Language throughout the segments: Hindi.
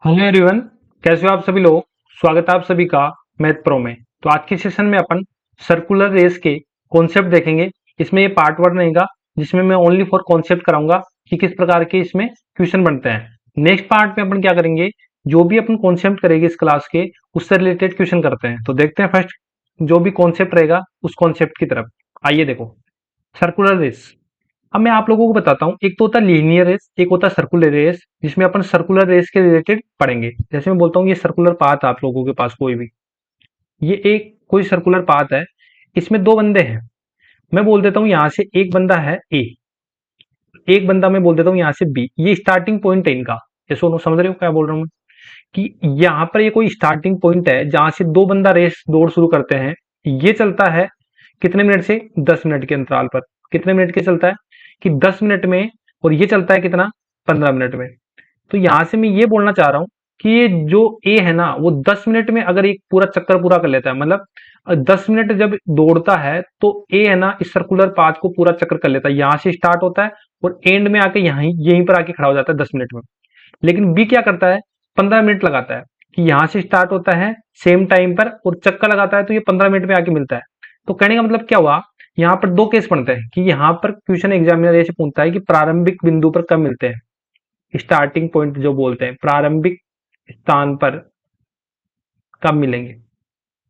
Hello everyone. कैसे हो आप सभी लोग। स्वागत है आप सभी का मैथ प्रो में। तो आज के सेशन में अपन सर्कुलर रेस के कॉन्सेप्ट देखेंगे। इसमें ये पार्ट वन रहेगा जिसमें मैं ओनली फॉर कॉन्सेप्ट कराऊंगा कि किस प्रकार के इसमें क्वेश्चन बनते हैं। नेक्स्ट पार्ट में अपन क्या करेंगे, जो भी अपन कॉन्सेप्ट करेंगे इस क्लास के उससे रिलेटेड क्वेश्चन करते हैं। तो देखते हैं फर्स्ट जो भी कॉन्सेप्ट रहेगा उस कॉन्सेप्ट की तरफ। आइए देखो, सर्कुलर रेस। अब मैं आप लोगों को बताता हूँ, एक तो होता है लीनियर रेस, एक होता है सर्कुलर रेस, जिसमें अपन सर्कुलर रेस के रिलेटेड पढ़ेंगे। जैसे मैं बोलता हूँ ये सर्कुलर पाथ है आप लोगों के पास कोई भी, ये एक कोई सर्कुलर पाथ है, इसमें दो बंदे हैं। मैं बोल देता हूँ यहाँ से एक बंदा है ए, एक बंदा मैं बोल देता हूँ यहाँ से बी। ये स्टार्टिंग पॉइंट है इनका। ये सुनो, समझ रहे हो क्या बोल रहा हूँ मैं, कि यहाँ पर ये कोई स्टार्टिंग पॉइंट है जहां से दो बंदा रेस दौड़ शुरू करते हैं। ये चलता है कितने मिनट से, 10 मिनट के अंतराल पर। कितने मिनट के चलता है कि 10 मिनट में, और ये चलता है कितना, 15 मिनट में। तो यहां से मैं ये बोलना चाह रहा हूं कि ये जो ए है ना वो 10 मिनट में अगर एक पूरा चक्कर पूरा कर लेता है, मतलब 10 मिनट जब दौड़ता है तो ए है ना इस सर्कुलर पाथ को पूरा चक्कर कर लेता है। यहां से स्टार्ट होता है और एंड में आके यहीं पर आके खड़ा हो जाता है 10 मिनट में। लेकिन बी क्या करता है, 15 मिनट लगाता है, कि यहां से स्टार्ट होता है सेम टाइम पर और चक्कर लगाता है तो ये 15 मिनट में आके मिलता है। तो कहने का मतलब क्या हुआ, यहाँ पर दो केस बनते हैं कि यहाँ पर क्वेश्चन एग्जामिनर ऐसे पूछता है कि प्रारंभिक बिंदु पर कब मिलते हैं, स्टार्टिंग पॉइंट जो बोलते हैं, प्रारंभिक स्थान पर कब मिलेंगे।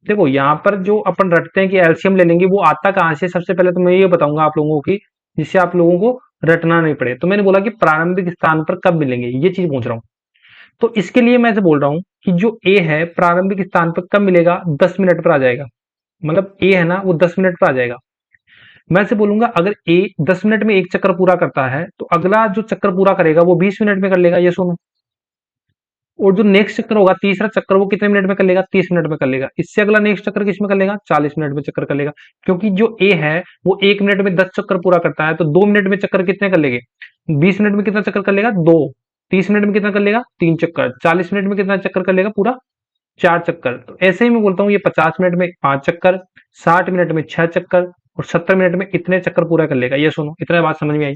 देखो यहाँ पर जो अपन रटते हैं कि एलसीएम ले लेंगे, वो आता कहां से, सबसे पहले तो मैं ये बताऊंगा आप लोगों की, जिससे आप लोगों को रटना नहीं पड़े। तो मैंने बोला कि प्रारंभिक स्थान पर कब मिलेंगे, ये चीज पूछ रहा हूँ। तो इसके लिए मैं ऐसे बोल रहा हूँ कि जो ए है प्रारंभिक स्थान पर कब मिलेगा, 10 मिनट पर आ जाएगा। मतलब ए है ना वो 10 मिनट पर आ जाएगा। मैं से बोलूंगा अगर ए 10 मिनट में एक चक्कर पूरा करता है तो अगला जो चक्कर पूरा करेगा वो 20 मिनट में कर लेगा, ये सुनो। और जो नेक्स्ट चक्कर होगा तीसरा चक्कर वो कितने मिनट में कर लेगा, 30 मिनट में कर लेगा। इससे अगला नेक्स्ट चक्कर किस में कर लेगा, 40 मिनट में चक्कर कर लेगा। क्योंकि जो ए है वो 1 मिनट में 10 चक्कर पूरा करता है, तो 2 मिनट में चक्कर कितने कर लेंगे, 20 मिनट में कितना चक्कर कर लेगा, दो। 30 मिनट में कितना कर लेगा, 3 चक्कर। 40 मिनट में कितना चक्कर कर लेगा, पूरा 4 चक्कर। तो ऐसे ही मैं बोलता हूँ ये 50 मिनट में 5 चक्कर, 60 मिनट में 6 चक्कर, और 70 मिनट में इतने चक्कर पूरा कर लेगा। ये सुनो, इतना बात समझ में आई।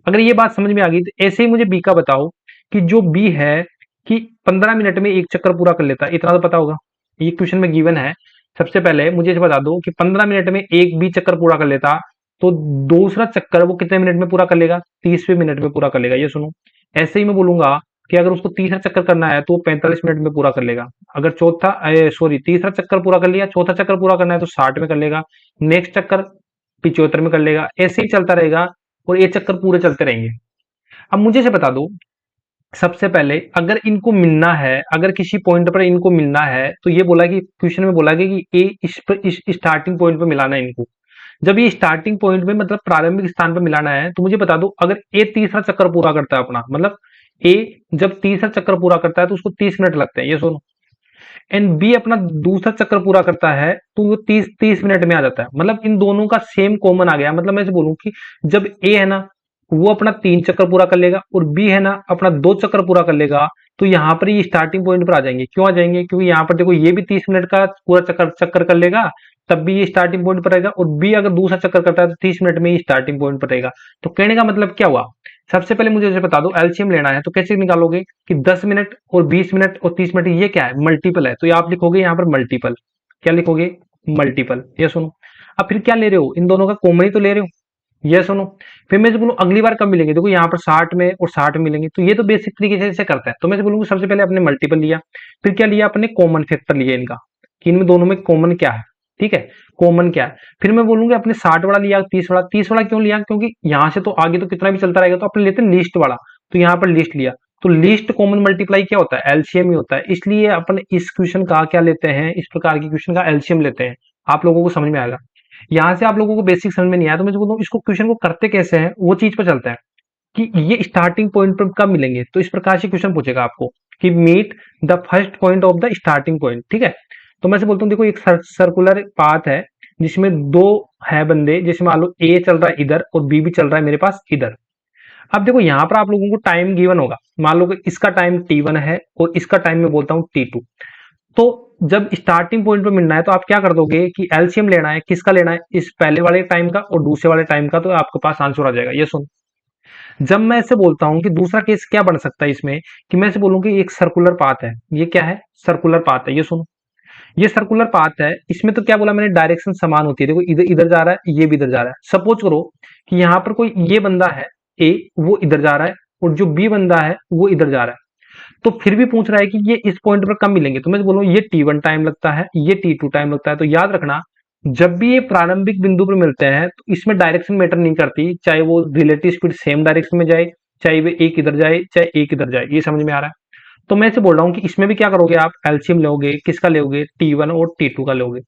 अगर ये बात समझ में आ गई तो ऐसे ही मुझे बी का बताओ कि जो बी है कि 15 मिनट में एक चक्कर पूरा कर लेता है, इतना तो पता होगा, ये क्वेश्चन में गिवन है। सबसे पहले मुझे ये बता दो कि 15 मिनट में एक बी चक्कर पूरा कर लेता, तो दूसरा चक्कर वो कितने मिनट में पूरा कर लेगा, 30वें मिनट में पूरा कर लेगा। ये सुनो, ऐसे ही मैं बोलूंगा कि अगर उसको तीसरा चक्कर करना है तो वो 45 मिनट में पूरा कर लेगा। अगर चौथा सॉरी तीसरा चक्कर पूरा कर लिया, चौथा चक्कर पूरा करना है तो 60 में कर लेगा। नेक्स्ट चक्कर 75 में कर लेगा। ऐसे ही चलता रहेगा और ये चक्कर पूरे चलते रहेंगे। अब मुझे से बता दो, सबसे पहले अगर इनको मिलना है, अगर किसी पॉइंट पर इनको मिलना है, तो ये बोला कि क्वेश्चन में बोला कि ए इस स्टार्टिंग पॉइंट पर मिलाना है इनको। जब ये स्टार्टिंग पॉइंट में मतलब प्रारंभिक स्थान पर मिलाना है, तो मुझे बता दो अगर ए तीसरा चक्कर पूरा करता है अपना, मतलब ए जब तीसरा चक्कर पूरा करता है तो उसको 30 मिनट लगते हैं, ये सुनो। एंड बी अपना दूसरा चक्कर पूरा करता है तो वो 30 मिनट में आ जाता है। मतलब इन दोनों का सेम कॉमन आ गया। मतलब मैं बोलूं कि जब ए है ना वो अपना 3 चक्कर पूरा कर लेगा और बी है ना अपना 2 चक्कर पूरा कर लेगा, तो यहाँ पर ये स्टार्टिंग पॉइंट पर आ जाएंगे। क्यों आ जाएंगे, क्योंकि यहाँ पर देखो ये भी 30 मिनट का पूरा चक्कर चक्कर कर लेगा, तब भी ये स्टार्टिंग पॉइंट पर रहेगा, और बी अगर दूसरा चक्कर करता है तो 30 मिनट में ही स्टार्टिंग पॉइंट पर रहेगा। तो कहने का मतलब क्या हुआ, सबसे पहले मुझे बता दो एलसीएम लेना है तो कैसे निकालोगे कि 10 मिनट और 20 मिनट और 30 मिनट ये क्या है, मल्टीपल है। तो ये आप लिखोगे यहाँ पर मल्टीपल, क्या लिखोगे, मल्टीपल। ये सुनो, अब फिर क्या ले रहे हो, इन दोनों का कॉमन ही तो ले रहे हो। ये सुनो, फिर मैं से बोलूं अगली बार कब मिलेंगे, देखो यहाँ पर 60 में और 60 में मिलेंगे। तो ये तो बेसिक तरीके से ऐसे करता है। तो मैं से बोलूंगा सबसे पहले अपने मल्टीपल लिया, फिर क्या लिया, अपने कॉमन फैक्टर लिया इनका, कि इनमें दोनों में कॉमन क्या है। ठीक है, कॉमन क्या है। फिर मैं बोलूंगा अपने 60 वाला लिया, 30 वाला। 30 वाला क्यों लिया, क्योंकि यहां से तो आगे तो कितना भी चलता रहेगा, तो अपने लेते हैं लिस्ट वाला। तो यहाँ पर लिस्ट लिया, तो लिस्ट कॉमन मल्टीप्लाई क्या होता है, एलसीएम ही होता है। इसलिए अपन इस क्वेश्चन का क्या लेते हैं, इस प्रकार के क्वेश्चन का एलसीएम लेते हैं। आप लोगों को समझ में आएगा। यहाँ से आप लोगों को बेसिक समझ में नहीं आया तो मैं बोलता हूँ इसको क्वेश्चन को करते कैसे हैं वो चीज पर चलता है, कि ये स्टार्टिंग पॉइंट पर कब मिलेंगे। तो इस प्रकार से क्वेश्चन पूछेगा आपको कि meet the first point of the starting point. ठीक है, तो मैं से बोलता हूँ देखो एक सर्कुलर पाथ है जिसमें दो है बंदे, जैसे मान लो ए चल रहा है इधर और बी भी चल रहा है मेरे पास इधर। अब देखो यहाँ पर आप लोगों को टाइम गिवन होगा, मान लो कि इसका टाइम T1 है और इसका टाइम मैं बोलता हूँ T2। तो जब स्टार्टिंग पॉइंट पे मिलना है तो आप क्या कर दोगे कि एलसीएम लेना है, किसका लेना है, इस पहले वाले टाइम का और दूसरे वाले टाइम का, तो आपके पास आंसर आ जाएगा। ये सुन, जब मैं ऐसे बोलता हूं कि दूसरा केस क्या बन सकता है इसमें, कि मैं ऐसे बोलूं कि एक सर्कुलर पाथ है, ये क्या है, सर्कुलर पाथ है, ये सुनो, ये सर्कुलर पाथ है, इसमें तो क्या बोला मैंने, डायरेक्शन समान होती है, देखो इधर इधर जा रहा है, ये भी इधर जा रहा है। सपोज करो कि यहाँ पर कोई ये बंदा है ए, वो इधर जा रहा है, और जो बी बंदा है वो इधर जा रहा है, तो फिर भी पूछ रहा है कि ये इस पॉइंट पर कब मिलेंगे, तो मैं बोलूँ ये T1 टाइम लगता है, ये T2 टाइम लगता है। तो याद रखना, जब भी ये प्रारंभिक बिंदु पर मिलते हैं तो इसमें डायरेक्शन मैटर नहीं करती, चाहे वो रिलेटिव स्पीड सेम डायरेक्शन में जाए, चाहे वे एक इधर जाए चाहे एक इधर जाए, ये समझ में आ रहा है। तो मैं इसे बोल रहा हूँ कि इसमें भी क्या करोगे आप, एलसीएम लोगे, किसका लोगे, T1 और T2 का लोगे।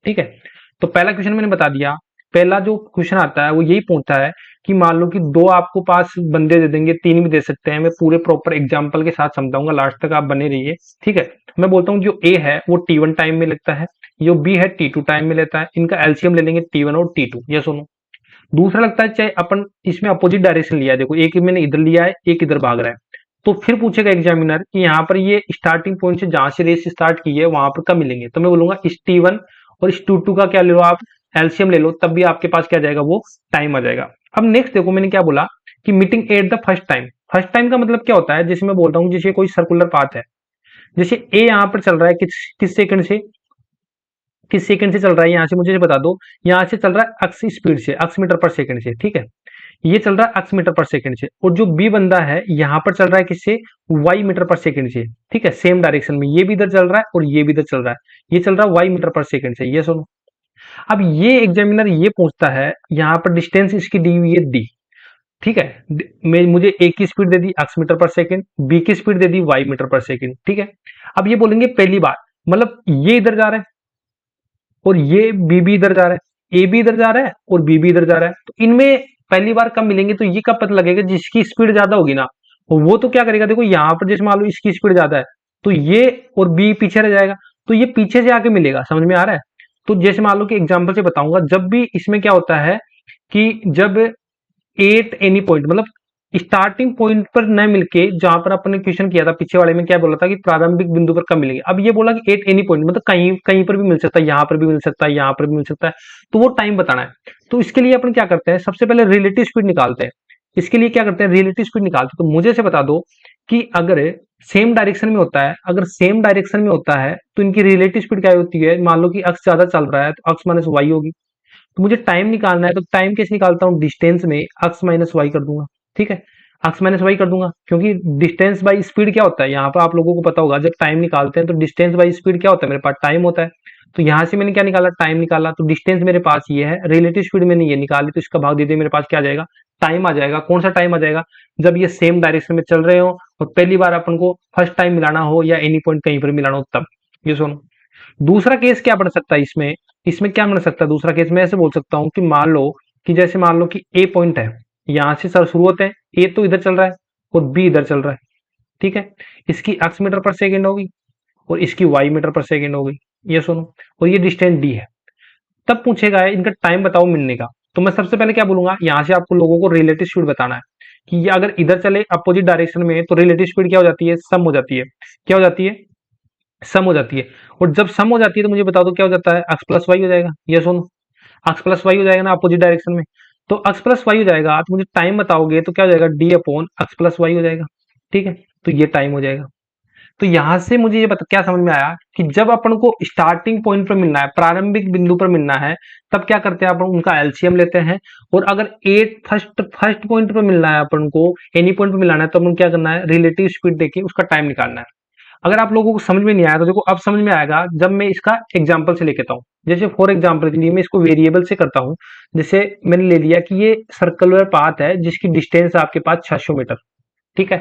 ठीक है, तो पहला क्वेश्चन मैंने बता दिया। पहला जो क्वेश्चन आता है वो यही पूछता है कि मान लो कि दो आपको पास बंदे दे देंगे, तीन भी दे सकते हैं, मैं पूरे प्रॉपर एग्जांपल के साथ समझाऊंगा, लास्ट तक आप बने रहिए। ठीक है, मैं बोलता हूँ जो ए है वो T1 टाइम में लगता है, जो बी है T2 टाइम में लेता है, इनका एलसीएम ले लेंगे T1 और T2, ये सुनो। दूसरा लगता है चाहे अपन इसमें अपोजिट डायरेक्शन लिया है, देखो एक मैंने इधर लिया है, एक इधर भाग रहा है, तो फिर पूछेगा एग्जामिनर कि यहाँ पर ये स्टार्टिंग पॉइंट से जहां से रेस स्टार्ट की है वहां पर कब मिलेंगे, तो मैं बोलूंगा इस T1 और इस T2 का क्या ले लो आप, एलसीएम ले लो, तब भी आपके पास क्या जाएगा, वो टाइम आ जाएगा। अब नेक्स्ट देखो मैंने क्या बोला कि meeting at the first time. First time का मतलब क्या होता है, जैसे मैं बोल रहा हूँ जैसे कोई सर्कुलर पाथ है, जैसे ए यहाँ पर चल रहा है किस सेकंड से, किस सेकंड से चल रहा है, यहाँ से मुझे बता दो। यहाँ से चल रहा है अक्स स्पीड से, अक्स मीटर पर सेकंड से, ठीक है, ये चल रहा है अक्स मीटर पर सेकंड से, और जो बी बंदा है यहाँ पर चल रहा है किससे, वाई मीटर पर सेकंड से। ठीक है, सेम डायरेक्शन में, ये भी इधर चल रहा है और ये भी इधर चल रहा है, ये चल रहा है वाई मीटर पर सेकंड से, ये सुनो। अब ये एग्जामिनर ये पूछता है, यहाँ पर डिस्टेंस इसकी दी हुई है डी, ठीक है, मैं मुझे ए की स्पीड दे दी अक्स मीटर पर सेकंड, बी की स्पीड दे दी वाई मीटर पर सेकंड, ठीक है। अब ये बोलेंगे पहली बार, मतलब ये इधर जा रहा है और ये बी भी इधर जा रहा है, ए भी इधर जा रहा है और बी भी इधर जा रहा है, तो इनमें पहली बार कब मिलेंगे, तो ये कब पता लगेगा, जिसकी स्पीड ज्यादा होगी ना वो तो क्या करेगा, देखो यहाँ पर जैसे मान लो इसकी स्पीड ज्यादा है, तो ये और बी पीछे रह जाएगा, तो ये पीछे से आके मिलेगा, समझ में आ रहा है। तो जैसे मान लो कि एग्जाम्पल से बताऊंगा, जब भी इसमें क्या होता है कि जब एट एनी पॉइंट, मतलब स्टार्टिंग पॉइंट पर न मिलके, जहां पर अपन ने क्वेश्चन किया था पिछले वाले में क्या बोला था कि प्रारंभिक बिंदु पर कब मिलेंगे, अब ये बोला कि एट एनी पॉइंट मतलब कहीं कहीं पर भी मिल सकता है, यहाँ पर भी मिल सकता है, यहाँ पर भी मिल सकता है, तो वो टाइम बताना है। तो इसके लिए अपन क्या करते हैं, सबसे पहले रिलेटिव स्पीड निकालते हैं। इसके लिए क्या करते हैं, रिलेटिव स्पीड निकालते हैं। तो मुझे से बता दो कि अगर सेम डायरेक्शन में होता है, अगर सेम डायरेक्शन में होता है तो इनकी रिलेटिव स्पीड क्या होती है, मान लो कि अक्स ज्यादा चल रहा है तो अक्स माइनस वाई होगी। तो मुझे टाइम निकालना है, तो टाइम कैसे निकालता हूँ, डिस्टेंस में अक्स माइनस वाई कर दूंगा। ठीक है, अक्स माइनस वाई कर दूंगा, क्योंकि डिस्टेंस बाई स्पीड क्या होता है, यहाँ पर आप लोगों को पता होगा, जब टाइम निकालते हैं तो डिस्टेंस बाई स्पीड क्या होता है, मेरे पास टाइम होता है। तो यहाँ से मैंने क्या निकाला, टाइम निकाला, तो डिस्टेंस मेरे पास ये है, रिलेटिव स्पीड मैंने ये निकाली, तो इसका भाग दे दिया, मेरे पास क्या आ जाएगा, टाइम आ जाएगा। कौन सा टाइम आ जाएगा, जब ये सेम डायरेक्शन में चल रहे हो और पहली बार अपन को फर्स्ट टाइम मिलाना हो या एनी पॉइंट कहीं पर मिलाना हो तब। ये सुनो, दूसरा केस क्या बन सकता है इसमें, इसमें क्या बन सकता है दूसरा केस, मैं ऐसे बोल सकता हूँ कि मान लो कि जैसे मान लो कि ए पॉइंट है, यहां से सर शुरू होते हैं, ए तो इधर चल रहा है और बी इधर चल रहा है, ठीक है, इसकी एक्स मीटर पर सेकेंड होगी और इसकी वाई मीटर पर सेकेंड होगी, ये सुनो, और ये डिस्टेंस डी है। तब पूछेगा इनका टाइम बताओ मिलने का, तो मैं सबसे पहले क्या बोलूंगा, यहाँ से आपको लोगों को रिलेटिव स्पीड बताना है कि ये अगर इधर चले अपोजिट डायरेक्शन में तो रिलेटिव स्पीड क्या हो जाती है, सम हो जाती है, क्या हो जाती है, सम हो जाती है। और जब सम हो जाती है तो मुझे बता दो क्या हो जाता है, एक्स प्लस वाई हो जाएगा, ये सुनो, एक्स प्लस वाई हो जाएगा ना अपोजिट डायरेक्शन में। तो एक्स प्लस वाई हो जाएगा, तो मुझे टाइम बताओगे तो क्या हो जाएगा, D upon X plus Y हो जाएगा। ठीक है, तो ये टाइम हो जाएगा। तो यहां से मुझे ये बता क्या समझ में आया कि जब अपन को स्टार्टिंग पॉइंट पर मिलना है, प्रारंभिक बिंदु पर मिलना है, तब क्या करते हैं अपन उनका एलसीएम लेते हैं, और अगर एट फर्स्ट फर्स्ट पॉइंट पर मिलना है अपन को, एनी पॉइंट पर मिलाना है, तो अपन क्या करना है, रिलेटिव स्पीड देके उसका टाइम निकालना है। अगर आप लोगों को समझ में नहीं आया तो देखो अब समझ में आएगा जब मैं इसका एग्जाम्पल से लेके आता हूँ। जैसे फॉर एग्जाम्पल के लिए मैं इसको वेरिएबल से करता हूँ, जैसे मैंने ले लिया कि ये सर्कुलर पाथ है जिसकी डिस्टेंस आपके पास 600 मीटर। ठीक है,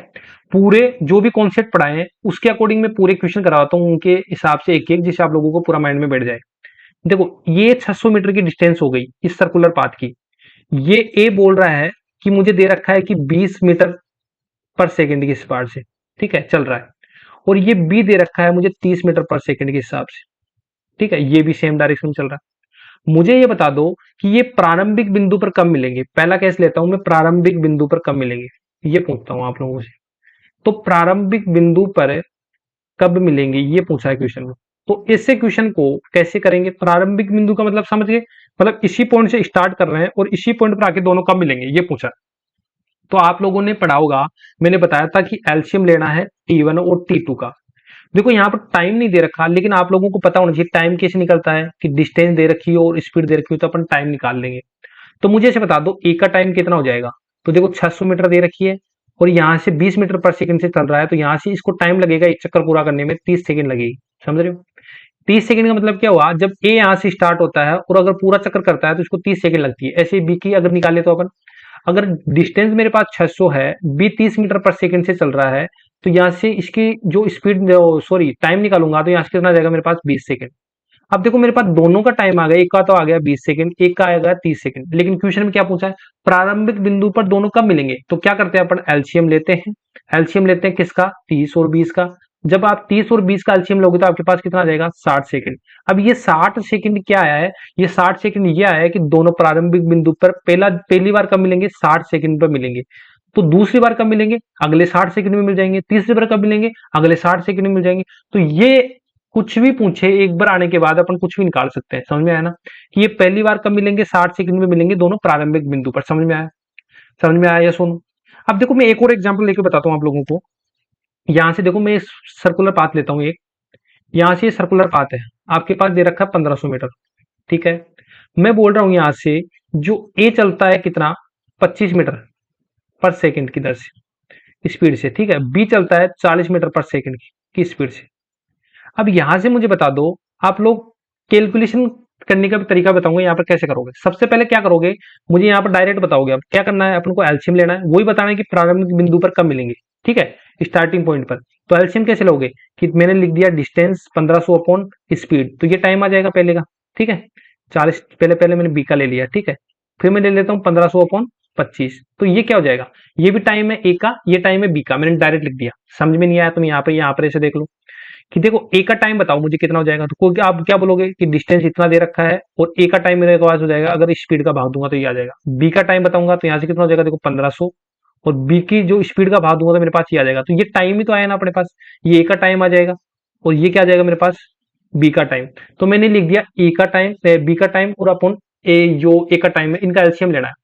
पूरे जो भी कॉन्सेप्ट पढ़ाए हैं उसके अकॉर्डिंग मैं पूरे क्वेश्चन कराता हूँ उनके हिसाब से एक एक, जिससे आप लोगों को पूरा माइंड में बैठ जाए। देखो ये 600 मीटर की डिस्टेंस हो गई इस सर्कुलर पाथ की, ये ए बोल रहा है कि मुझे दे रखा है कि 20 मीटर पर सेकंड की स्पीड से, ठीक है, चल रहा है, और ये बी दे रखा है मुझे 30 मीटर पर सेकंड के हिसाब से। ठीक है, ये भी सेम डायरेक्शन में चल रहा है। मुझे ये बता दो कि ये प्रारंभिक बिंदु पर कब मिलेंगे, पहला केस लेता हूं मैं, प्रारंभिक बिंदु पर कब मिलेंगे, ये पूछता हूं आप लोगों से। तो प्रारंभिक बिंदु पर कब मिलेंगे ये पूछा है क्वेश्चन में। तो इससे क्वेश्चन को कैसे करेंगे, प्रारंभिक बिंदु का मतलब समझ गए, मतलब इसी पॉइंट से स्टार्ट कर रहे हैं और इसी पॉइंट पर आके दोनों कब मिलेंगे ये पूछा है। तो आप लोगों ने पढ़ा होगा, मैंने बताया था कि एलसीएम लेना है T1 और T2 का। देखो यहाँ पर टाइम नहीं दे रखा, लेकिन आप लोगों को पता होना चाहिए टाइम कैसे निकलता है, कि डिस्टेंस दे रखी हो और स्पीड दे रखी हो तो अपन टाइम निकाल लेंगे। तो मुझे ऐसे बता दो ए का टाइम कितना हो जाएगा। तो देखो 600 मीटर दे रखी है और यहाँ से 20 मीटर पर सेकंड से चल रहा है, तो यहाँ से इसको टाइम लगेगा एक चक्कर पूरा करने में 30 सेकंड लगेगी। समझ रहे हो? 30 सेकंड का मतलब क्या हुआ, जब ए यहाँ से स्टार्ट होता है और अगर पूरा चक्कर करता है तो इसको 30 सेकंड लगती है। ऐसे बी की अगर निकाले तो अपन, अगर डिस्टेंस मेरे पास 600 है, बी 30 मीटर पर सेकंड से चल रहा है, तो यहाँ से इसकी जो स्पीड, सॉरी टाइम निकालूंगा तो यहाँ से कितना जाएगा मेरे पास 20 सेकंड। अब देखो मेरे पास दोनों का टाइम आ गया, एक का तो आ गया 20 सेकंड, एक का आएगा 30 सेकंड, लेकिन क्वेश्चन में क्या पूछा है, प्रारंभिक बिंदु पर दोनों कब मिलेंगे। तो क्या करते हैं अपन, एलसीएम लेते हैं। एलसीएम लेते हैं किसका, 30 और 20 का। जब आप 30 और 20 का एलसीएम लोगे तो आपके पास कितना आ जाएगा, 60 सेकंड। अब ये 60 सेकंड क्या आया है, ये 60 सेकंड ये आया है कि दोनों प्रारंभिक बिंदु पर पहली बार कब मिलेंगे, 60 सेकंड पर मिलेंगे। तो दूसरी बार कब मिलेंगे, अगले 60 सेकंड में मिल जाएंगे। तीसरी बार कब मिलेंगे, अगले 60 सेकंड में मिल जाएंगे। तो ये कुछ भी पूछे एक बार आने के बाद अपन कुछ भी निकाल सकते हैं। समझ में आया ना, कि ये पहली बार कब मिलेंगे, 60 सेकंड में मिलेंगे दोनों प्रारंभिक बिंदु पर। समझ में आया, समझ में आया या सुनो। अब देखो मैं एक और एग्जांपल लेके बताता हूँ आप लोगों को। यहां से देखो मैं सर्कुलर पाथ लेता हूँ एक, यहां से सर्कुलर पाथ है, आपके पास दे रखा है 1500 मीटर। ठीक है, मैं बोल रहा हूं यहां से जो ए चलता है कितना, 25 मीटर पर सेकंड की दर से, स्पीड से। ठीक है, बी चलता है 40 मीटर पर सेकंड की स्पीड से। अब यहां से मुझे बता दो, आप लोग कैलकुलेशन करने का भी तरीका बताऊंगा यहाँ पर कैसे करोगे। सबसे पहले क्या करोगे, मुझे यहाँ पर डायरेक्ट बताओगे। अब क्या करना है, अपन को एलसीएम लेना है, वही बताना है कि प्रारंभिक बिंदु पर कब मिलेंगे। ठीक है, स्टार्टिंग पॉइंट पर। तो एलसीएम कैसे लोगे, कि मैंने लिख दिया डिस्टेंस 1500 अपॉन स्पीड, तो ये टाइम आ जाएगा पहले का। ठीक है, 40 पहले पहले मैंने बी का ले लिया। ठीक है, फिर मैं ले लेता हूँ 1500 अपॉन 25, तो ये क्या हो जाएगा, ये भी टाइम है ए का, ये टाइम है बी का, मैंने डायरेक्ट लिख दिया। समझ में नहीं आया तो यहाँ पर ऐसे देख लो कि देखो ए का टाइम बताओ मुझे कितना हो जाएगा। तो कोई आप क्या बोलोगे कि डिस्टेंस इतना दे रखा है और ए का टाइम मेरे पास हो जाएगा, अगर स्पीड का भाग दूंगा तो ये आ जाएगा। बी का टाइम बताऊंगा तो यहाँ से कितना हो जाएगा, देखो 1500, और बी की जो स्पीड का भाग दूंगा तो मेरे पास ये आ जाएगा। तो ये टाइम ही तो आया ना अपने पास, ये ए का टाइम आ जाएगा और ये क्या आ जाएगा मेरे पास, बी का टाइम। तो मैंने लिख दिया ए का टाइम, बी का टाइम और अपन ए जो ए का टाइम है, इनका एलसीएम लेना है।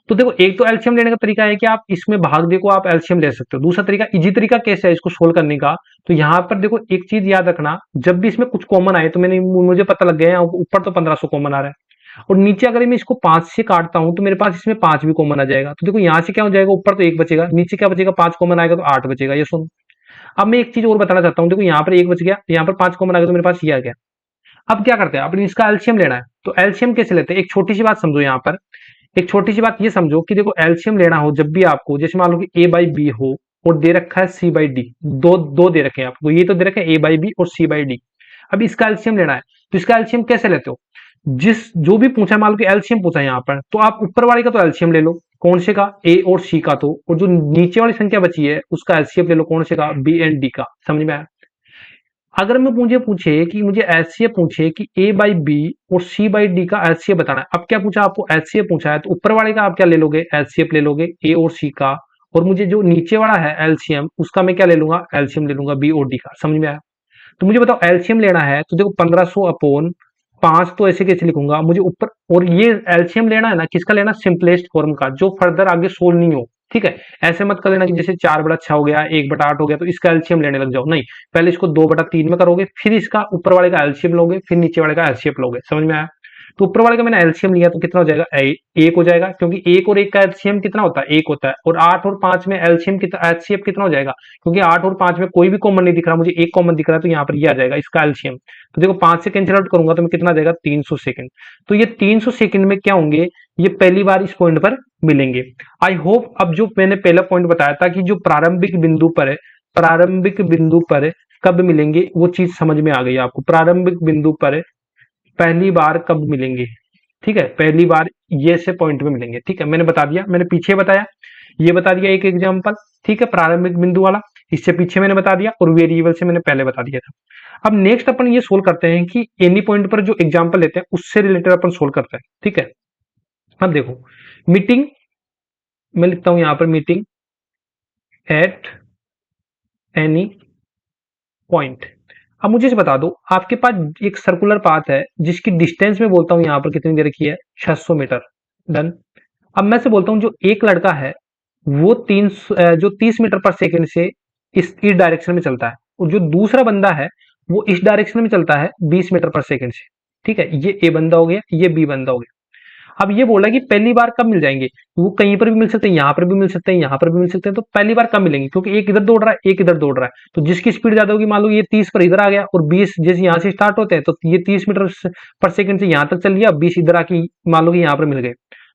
तो देखो एक तो एलसीएम लेने का तरीका है कि आप इसमें भाग देखो आप एलसीएम ले सकते हो। दूसरा तरीका, इजी तरीका कैसे है इसको सोल्व करने का, तो यहाँ पर देखो एक चीज याद रखना, जब भी इसमें कुछ कॉमन आए, तो मुझे पता लग गया है ऊपर तो 1500 कॉमन आ रहा है और नीचे अगर मैं इसको 5 से काटता हूं तो मेरे पास इसमें 5 भी कॉमन आ जाएगा। तो देखो यहाँ से क्या हो जाएगा, ऊपर तो 1 बचेगा, नीचे क्या बचेगा, 5 कॉमन आएगा तो 8 बचेगा। ये सुनो, अब मैं एक चीज और बताना चाहता हूँ। देखो यहाँ पर 1 बच गया, यहाँ पर 5 कॉमन आ गया, तो मेरे पास ये आ गया। अब क्या करते हैं, अपने इसका एलसीएम लेना है। तो एलसीएम कैसे लेते हैं, एक छोटी सी बात समझो यहाँ पर। एक छोटी सी बात ये समझो कि देखो एलसीएम लेना हो जब भी आपको, जैसे मान लो कि ए बाई बी हो और दे रखा है सी बाई डी, दो दो दे रखे हैं आपको, ये तो दे रखे हैं ए बाई बी और सी बाई डी। अब इसका एलसीएम लेना है, तो इसका एलसीएम कैसे लेते हो, जिस जो भी पूछा, मान लो कि एलसीएम पूछा है यहाँ पर, तो आप ऊपर वाले का तो एलसीएम ले लो, कौन से का, ए और सी का, तो और जो नीचे वाली संख्या बची है उसका एलसीएम ले लो, कौन से का, बी एंड डी का। समझ में आया। अगर मैं मुझे पूछे कि मुझे एचसीएफ पूछे कि ए बाई बी और सी बाई डी का एचसीएफ बताना है, अब क्या पूछा आपको, एचसीएफ पूछा है, तो ऊपर वाले का आप क्या ले लोगे, एचसीएफ ले लोगे ए और सी का, और मुझे जो नीचे वाला है एलसीएम उसका मैं क्या ले लूंगा, एलसीएम ले लूंगा बी और डी का। समझ में आया। तो मुझे बताओ एलसीएम लेना है, तो देखो 1500 अपॉन 5, तो ऐसे कैसे लिखूंगा मुझे ऊपर, और ये एलसीएम लेना है ना, किसका लेना, सिंपलेस्ट फॉर्म का, जो फर्दर आगे सोल्व नहीं हो। ठीक है, ऐसे मत कर लेना कि जैसे 4/6 हो गया, 1/8 हो गया तो इसका एलसीएम लेने लग जाओ, नहीं, पहले इसको 2/3 में करोगे, फिर इसका ऊपर वाले का एलसीएम लोगे, फिर नीचे वाले का एलसीएम लोगे। समझ में आया। तो ऊपर वाले का मैंने एलसीएम लिया तो कितना हो जाएगा, 1 हो जाएगा, क्योंकि 1 और 1 का एलसीएम कितना होता है, 1 होता है। और 8 और 5 में एलसीएम कितना, एचसीएफ कितना हो जाएगा, क्योंकि 8 और 5 में कोई भी कॉमन नहीं दिख रहा, मुझे एक कॉमन दिख रहा है, तो यहाँ पर ये आ जाएगा इसका एलसीएम। तो देखो 5 से कैंसिल आउट करूंगा तो मैं कितना आ जाएगा, 300 सेकंड। तो ये 300 सेकंड में क्या होंगे, ये पहली बार इस पॉइंट पर मिलेंगे। आई होप अब जो मैंने पहला पॉइंट बताया था कि जो प्रारंभिक बिंदु पर है, प्रारंभिक बिंदु पर कब मिलेंगे, वो चीज समझ में आ गई आपको। प्रारंभिक बिंदु पर पहली बार कब मिलेंगे, ठीक है, पहली बार ये से पॉइंट में मिलेंगे। ठीक है, मैंने बता दिया, मैंने पीछे बताया, ये बता दिया एक एग्जांपल। ठीक है, प्रारंभिक बिंदु वाला, इससे पीछे मैंने बता दिया, और वेरिएबल से मैंने पहले बता दिया था। अब नेक्स्ट अपन ये सोल्व करते हैं कि एनी पॉइंट पर जो एग्जांपल लेते हैं उससे रिलेटेड अपन सोल्व करते हैं। ठीक है, अब देखो मीटिंग, मैं लिखता हूं यहां पर मीटिंग एट एनी पॉइंट। अब मुझे से बता दो, आपके पास एक सर्कुलर पाथ है जिसकी डिस्टेंस में बोलता हूं यहां पर कितनी दे रखी है, 600 मीटर। डन। अब मैं से बोलता हूं जो एक लड़का है वो जो 30 मीटर पर सेकंड से इस डायरेक्शन में चलता है, और जो दूसरा बंदा है वो इस डायरेक्शन में चलता है 20 मीटर पर सेकंड से। ठीक है, ये ए बंदा हो गया, ये बी बंदा हो गया। अब ये बोला कि पहली बार कब मिल जाएंगे, वो कहीं पर भी मिल सकते हैं, यहाँ पर भी मिल सकते हैं, यहाँ पर भी मिल सकते हैं, तो पहली बार कब मिलेंगे, क्योंकि एक इधर दौड़ रहा है, एक इधर दौड़ रहा है, तो जिसकी स्पीड ज्यादा होगी, मान लो ये 30 पर इधर आ गया और 20 जैसे यहाँ से स्टार्ट होते हैं, तो ये 30 मीटर पर सेकंड से यहाँ तक चल लिया, 20 इधर आके मान लो कि यहाँ पर मिल गए।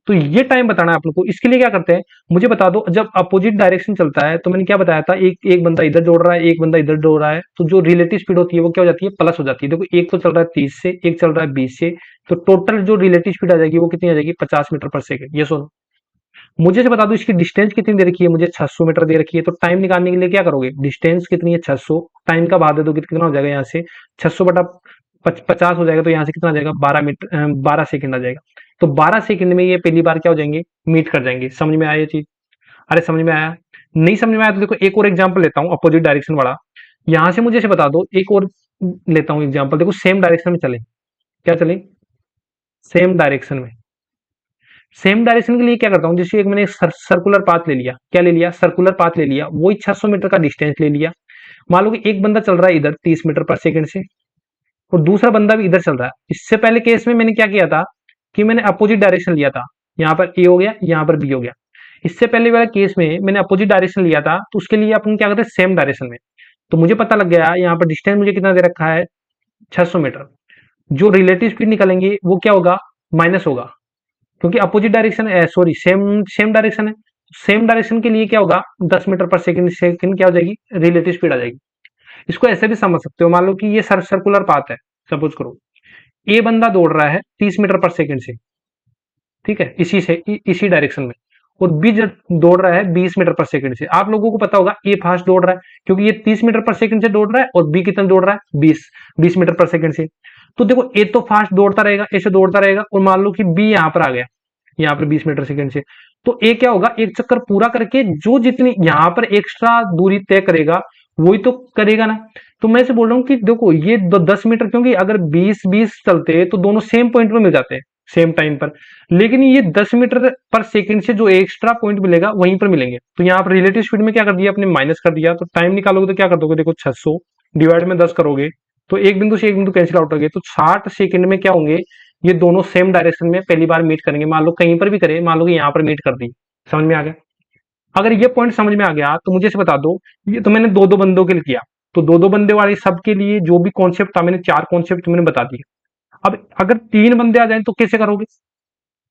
तो ये टाइम बताना है आप लोग को। इसके लिए क्या करते हैं, मुझे बता दो, जब अपोजिट डायरेक्शन चलता है तो मैंने क्या बताया था, एक एक बंदा इधर दौड़ रहा है, एक बंदा इधर दौड़ रहा है, तो जो रिलेटिव स्पीड होती है वो क्या हो जाती है, प्लस हो जाती है। देखो एक तो चल रहा है 30 से, एक चल रहा है 20 से, तो टोटल जो रिलेटिव स्पीड आ जाएगी वो कितनी आ जाएगी, 50 मीटर पर सेकंड। ये सुनो, मुझे से बता दो इसकी डिस्टेंस कितनी दे रखी है, मुझे 600 मीटर दे रखी है, तो टाइम निकालने के लिए क्या करोगे, डिस्टेंस कितनी है 600, टाइम का भाग दे दोगे तो कितना हो जाएगा, यहाँ से 600 बटा 50 हो जाएगा, तो यहाँ से कितना आ जाएगा, 12 सेकंड आ जाएगा। तो 12 सेकंड में ये पहली बार क्या हो जाएंगे, मीट कर जाएंगे। समझ में आया ये चीज? अरे समझ में आया? नहीं समझ में आया तो देखो एक और एग्जाम्पल लेता हूँ अपोजिट डायरेक्शन वाला। यहाँ से मुझे से बता दो, एक और लेता हूँ एग्जाम्पल। देखो सेम डायरेक्शन में चले, क्या चले, सेम डायरेक्शन में। सेम डायरेक्शन के लिए क्या करता हूँ, जैसे एक मैंने सर्कुलर पाथ ले लिया, क्या ले लिया, सर्कुलर पाथ ले लिया, वही 600 मीटर का डिस्टेंस ले लिया। मान लो कि एक बंदा चल रहा है इधर 30 मीटर पर सेकंड से, और दूसरा बंदा भी इधर चल रहा है। इससे पहले केस में मैंने क्या किया था कि मैंने अपोजिट डायरेक्शन लिया था, यहाँ पर ए हो गया, यहाँ पर बी हो गया। इससे पहले वाला केस में मैंने अपोजिट डायरेक्शन लिया था, तो उसके लिए अपन क्या करते हैं, सेम डायरेक्शन में। तो मुझे पता लग गया यहाँ पर डिस्टेंस मुझे कितना दे रखा है, 600 मीटर। जो रिलेटिव स्पीड निकलेंगे वो क्या होगा, माइनस होगा, क्योंकि अपोजिट डायरेक्शन है, सॉरी सेम सेम डायरेक्शन है। सेम डायरेक्शन के लिए क्या होगा, 10 मीटर पर सेकंड सेकंड क्या हो जाएगी, रिलेटिव स्पीड आ जाएगी। इसको ऐसे भी समझ सकते हो, मान लो कि ये सर्कुलर पाथ है, सपोज करो ए बंदा दौड़ रहा है 30 मीटर पर सेकंड से, ठीक है, इसी डायरेक्शन में, और बी दौड़ रहा है 20 मीटर पर सेकंड से। आप लोगों को पता होगा ए फास्ट दौड़ रहा है, क्योंकि ये 30 मीटर पर सेकंड से दौड़ रहा है, और बी कितना दौड़ रहा है, 20 मीटर पर सेकंड से। तो देखो ए तो फास्ट दौड़ता रहेगा, ऐसे दौड़ता रहेगा, और मान लो कि बी यहाँ पर आ गया, यहाँ पर 20 मीटर सेकंड से, तो ए क्या होगा, एक चक्कर पूरा करके जो जितनी यहाँ पर एक्स्ट्रा दूरी तय करेगा वही तो करेगा ना। तो मैं से बोल रहा हूँ कि देखो ये 10 मीटर, क्योंकि अगर 20-20 चलते तो दोनों सेम पॉइंट पे मिल जाते हैं सेम टाइम पर, लेकिन ये 10 मीटर पर सेकंड से जो एक्स्ट्रा पॉइंट मिलेगा वहीं पर मिलेंगे। तो यहाँ पर रिलेटिव स्पीड में क्या कर दिया आपने, माइनस कर दिया। तो टाइम निकालोगे तो क्या कर दोगे, देखो 600 डिवाइड में 10 करोगे तो एक बिंदु से एक बिंदु कैंसिल आउट हो गए, तो 60 सेकंड में क्या होंगे, ये दोनों सेम डायरेक्शन में पहली बार मीट करेंगे। मान लो कहीं पर भी करे, मान लो कि यहाँ पर मीट कर दी। समझ में आ गया? अगर ये पॉइंट समझ में आ गया तो मुझे से बता दो, ये तो मैंने दो दो बंदों के लिए किया, तो दो दो बंदे वाले सब के लिए जो भी कॉन्सेप्ट था मैंने 4 कॉन्सेप्ट मैंने बता दिए। अब अगर 3 बंदे आ जाए तो कैसे करोगे,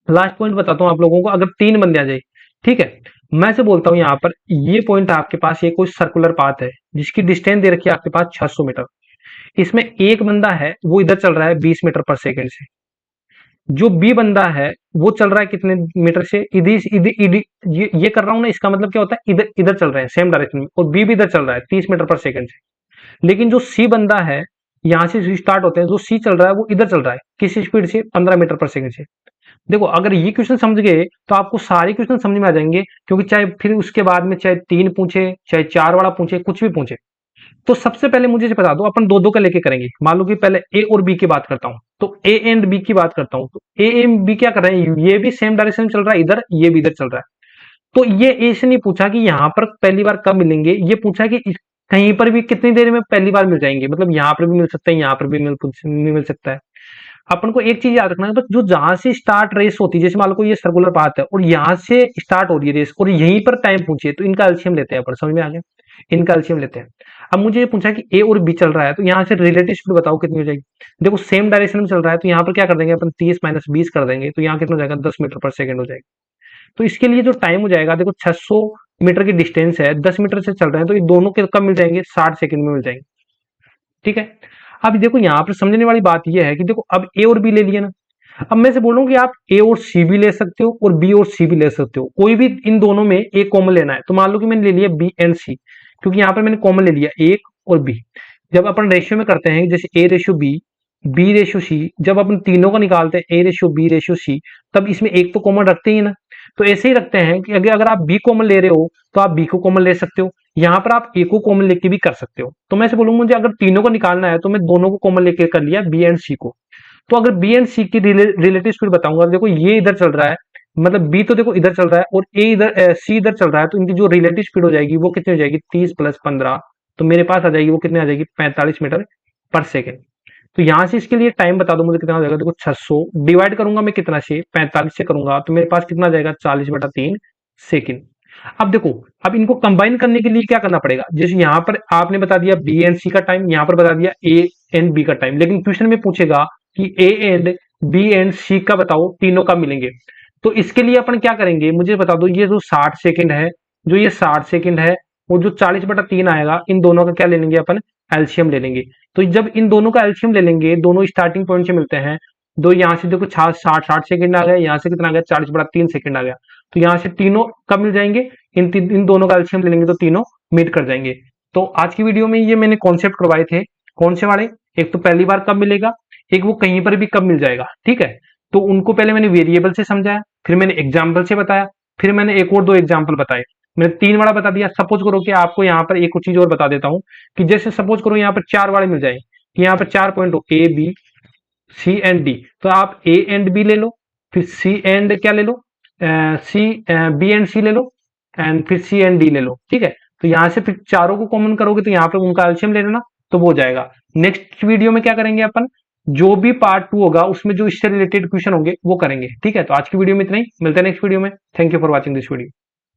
लास्ट पॉइंट बताता हूँ आप लोगों को। अगर 3 बंदे आ जाए, ठीक है, मैं से बोलता हूँ यहाँ पर ये पॉइंट आपके पास, ये कोई सर्कुलर पाथ है जिसकी डिस्टेंस दे रखी है आपके पास 600 मीटर। इसमें एक बंदा है वो इधर चल रहा है 20 मीटर पर सेकंड से, जो बी बंदा है वो चल रहा है कितने मीटर से, इधर इधर इधर, ये कर रहा हूं ना, इसका मतलब क्या होता है, इधर इधर चल रहे हैं सेम डायरेक्शन में, और बी भी इधर चल रहा है 30 मीटर पर सेकंड से। लेकिन जो सी बंदा है, यहां से स्टार्ट होते हैं, जो सी चल रहा है वो इधर चल रहा है किस स्पीड से, 15 मीटर पर सेकंड से। देखो अगर ये क्वेश्चन समझ गए तो आपको सारे क्वेश्चन समझ में आ जाएंगे, क्योंकि चाहे फिर उसके बाद में चाहे 3 पूछे, चाहे 4 वाला पूछे, कुछ भी पूछे। तो सबसे पहले मुझे बता दो, अपन दो दो का लेके करेंगे। मान लो कि पहले ए और बी की बात करता हूं, तो ए एंड बी की बात करता हूं, तो ए एंड बी क्या कर रहे हैं, ये भी सेम डायरेक्शन में चल रहा है इधर, ये भी इधर चल रहा है। तो ये ए से नहीं पूछा कि यहाँ पर पहली बार कब मिलेंगे, ये पूछा कि कहीं पर भी कितनी देर में पहली बार मिल जाएंगे, मतलब यहाँ पर भी मिल सकता है, यहाँ पर भी मिल सकता है। अपन को एक चीज याद रखना है, बस जो जहां से स्टार्ट रेस होती है, जैसे मान लो कोई ये सर्कुलर पाथ है और यहाँ से स्टार्ट हो रही है रेस, और यहीं पर टाइम पूछिए, तो इनका एलसीएम लेते हैं अपन। समझ में आ गया? इनका एलसीएम लेते हैं। अब मुझे ये पूछा कि ए और बी चल रहा है, तो यहाँ से रिलेटिव स्पीड बताओ कितनी हो जाएगी। देखो सेम डायरेक्शन में चल रहा है, तो यहाँ पर क्या कर देंगे अपन, 30 - 20 कर देंगे, तो यहाँ कितना हो जाएगा, 10 मीटर पर सेकंड हो जाएगा। तो इसके लिए जो टाइम हो जाएगा, देखो 600 मीटर की डिस्टेंस है, 10 मीटर से चल रहे हैं, तो ये दोनों के कब मिल जाएंगे, 60 सेकंड में मिल जाएंगे। ठीक है। अब देखो यहाँ पर समझने वाली बात यह है कि देखो अब ए और बी ले लिया ना, अब मैं से बोल रहा हूँ कि आप ए और सी भी ले सकते हो और बी और सी भी ले सकते हो, कोई भी इन दोनों में एक कॉमन लेना है। तो मान लो कि मैंने ले लिया बी एंड सी, क्योंकि यहाँ पर मैंने कॉमन ले लिया एक और बी। जब अपन रेशियो में करते हैं, जैसे A ratio B ratio C, जब अपन तीनों का निकालते हैं, A ratio B ratio C, तब इसमें एक तो कॉमन रखते ही ना। तो ऐसे ही रखते हैं कि अगर आप बी कॉमन ले रहे हो तो आप बी को कॉमन ले सकते हो, यहाँ पर आप ए को कॉमन लेके भी कर सकते हो। तो मैं से बोलूंगा मुझे अगर तीनों को निकालना है तो मैं दोनों को कॉमन लेके कर लिया, बी एंड सी को। तो अगर बी एंड सी की रिलेटिव स्पीड बताऊंगा, देखो ये इधर चल रहा है, मतलब बी तो देखो इधर चल रहा है और ए इधर सी इधर चल रहा है, तो इनकी जो रिलेटिव स्पीड हो जाएगी वो कितनी हो जाएगी 30 प्लस 15, तो मेरे पास आ जाएगी वो कितने आ जाएगी 45 मीटर पर सेकेंड। तो यहां से इसके लिए टाइम बता दो मुझे कितना हो जाएगा, देखो 600 डिवाइड करूंगा मैं कितना से 45 से करूंगा तो मेरे पास कितना आ जाएगा 40/3 सेकेंड। अब देखो, अब इनको कंबाइन करने के लिए क्या करना पड़ेगा, जैसे यहां पर आपने बता दिया बी एंड सी का टाइम, यहां पर बता दिया ए एंड बी का टाइम, लेकिन क्वेश्चन में पूछेगा कि ए एंड बी एंड सी का बताओ, तीनों का मिलेंगे। तो इसके लिए अपन क्या करेंगे मुझे बता दो, ये जो 60 सेकंड है, जो ये 60 सेकंड है और जो 40/3 आएगा, इन दोनों का क्या ले लेंगे अपन, एलसीएम ले लेंगे। तो जब इन दोनों का एलसीएम ले लेंगे, दोनों स्टार्टिंग पॉइंट से मिलते हैं, दो यहां से देखो 60 सेकंड आ गया, यहां से कितना आ गया 40/3 सेकंड आ गया, तो यहां से तीनों कब मिल जाएंगे, इन दोनों का एलसीएम ले लेंगे तो तीनों मीट कर जाएंगे। तो आज की वीडियो में ये मैंने कॉन्सेप्ट करवाए थे, कौन से वाले, एक तो पहली बार कब मिलेगा, एक वो कहीं पर भी कब मिल जाएगा, ठीक है। तो उनको पहले मैंने वेरिएबल से समझाया, फिर मैंने एग्जाम्पल से बताया, फिर मैंने एक और दो एग्जाम्पल बताए, मैंने 3 वाला बता दिया। सपोज करो कि आपको यहाँ पर एक चीज और बता देता हूँ कि जैसे सपोज करो यहाँ पर 4 वाले मिल जाए, कि यहाँ पर 4 पॉइंट हो A B C and D, तो आप ए एंड बी ले लो, फिर सी एंड क्या ले लो, सी बी एंड सी ले लो, एंड फिर सी एंड डी ले लो, ठीक है। तो यहां से फिर चारों को कॉमन करोगे तो यहाँ पे उनका एलसीएम ले लेना, तो वो हो जाएगा। नेक्स्ट वीडियो में क्या करेंगे अपन, जो भी पार्ट 2 होगा उसमें जो इससे रिलेटेड क्वेश्चन होंगे वो करेंगे, ठीक है। तो आज की वीडियो में इतना ही, मिलते हैं नेक्स्ट वीडियो में। Thank you for watching this video.